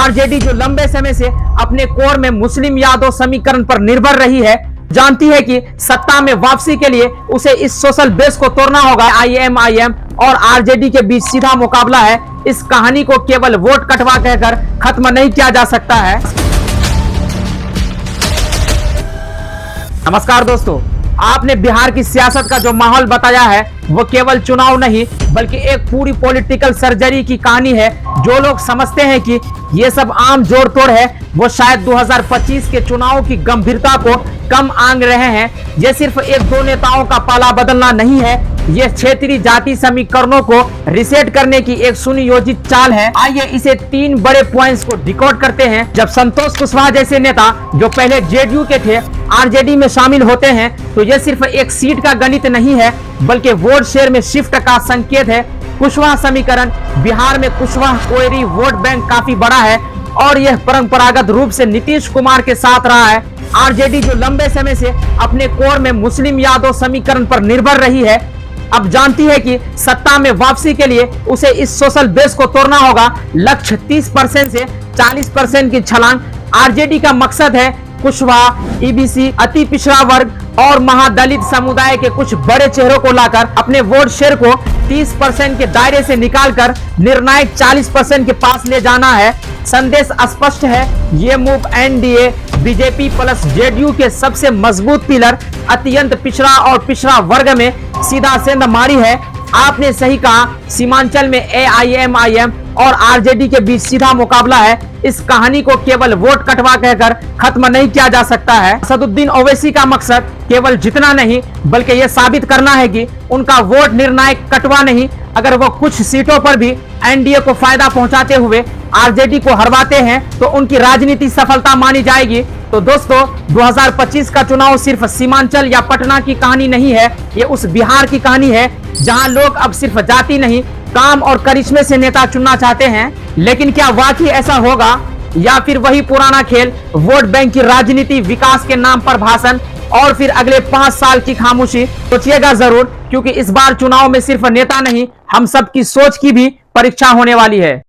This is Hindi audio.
आरजेडी जो लंबे समय से अपने कोर में मुस्लिम यादव समीकरण पर निर्भर रही है, जानती है कि सत्ता में वापसी के लिए उसे इस सोशल बेस को तोड़ना होगा। आईएमआईएम और आरजेडी के बीच सीधा मुकाबला है। इस कहानी को केवल वोट कटवा कहकर खत्म नहीं किया जा सकता है। नमस्कार दोस्तों, आपने बिहार की सियासत का जो माहौल बताया है वो केवल चुनाव नहीं बल्कि एक पूरी पॉलिटिकल सर्जरी की कहानी है। जो लोग समझते हैं कि ये सब आम जोड़ तोड़ है, वो शायद 2025 के चुनाव की गंभीरता को कम आंक रहे हैं। ये सिर्फ एक दो नेताओं का पाला बदलना नहीं है, ये क्षेत्रीय जाति समीकरणों को रिसेट करने की एक सुनियोजित चाल है। आइए इसे 3 बड़े पॉइंट्स को डिकोड करते हैं। जब संतोष कुशवाहा जैसे नेता जो पहले जेडीयू के थे आरजेडी में शामिल होते हैं तो यह सिर्फ एक सीट का गणित नहीं है बल्कि वोट शेयर में शिफ्ट का संकेत है। कुशवाहा समीकरण बिहार में कुशवाहा कोयरी वोट बैंक काफी बड़ा है और यह परंपरागत रूप से नीतीश कुमार के साथ रहा है। आरजेडी जो लंबे समय से अपने कोर में मुस्लिम यादव समीकरण पर निर्भर रही है, अब जानती है कि सत्ता में वापसी के लिए उसे इस सोशल बेस को तोड़ना होगा। लक्ष्य 30% से 40% की छलांग। आरजेडी का मकसद है कुशवाहा, ईबीसी, अति पिछड़ा वर्ग और महादलित समुदाय के कुछ बड़े चेहरों को लाकर अपने वोट शेयर को 30% के दायरे से निकालकर निर्णायक 40% के पास ले जाना है। संदेश स्पष्ट है, ये move NDA, BJP plus JDU के सबसे मजबूत पिलर अत्यंत पिछड़ा और पिछड़ा वर्ग में सीधा सेंध मारी है। आपने सही कहा, सीमांचल में एआईएमआईएम और आरजेडी के बीच सीधा मुकाबला है। इस कहानी को केवल वोट कटवा कहकर खत्म नहीं किया जा सकता है। असदुद्दीन ओवैसी का मकसद केवल जीतना नहीं बल्कि यह साबित करना है कि उनका वोट निर्णायक कटवा नहीं, अगर वो कुछ सीटों पर भी एनडीए को फायदा पहुंचाते हुए आरजेडी को हरवाते हैं तो उनकी राजनीति सफलता मानी जाएगी। तो दोस्तों, 2025 का चुनाव सिर्फ सीमांचल या पटना की कहानी नहीं है, ये उस बिहार की कहानी है जहां लोग अब सिर्फ जाति नहीं काम और करिश्मे से नेता चुनना चाहते हैं। लेकिन क्या वाकई ऐसा होगा या फिर वही पुराना खेल, वोट बैंक की राजनीति, विकास के नाम पर भाषण और फिर अगले 5 साल की खामोशी? सोचिएगा जरूर, क्योंकि इस बार चुनाव में सिर्फ नेता नहीं, हम सब की सोच की भी परीक्षा होने वाली है।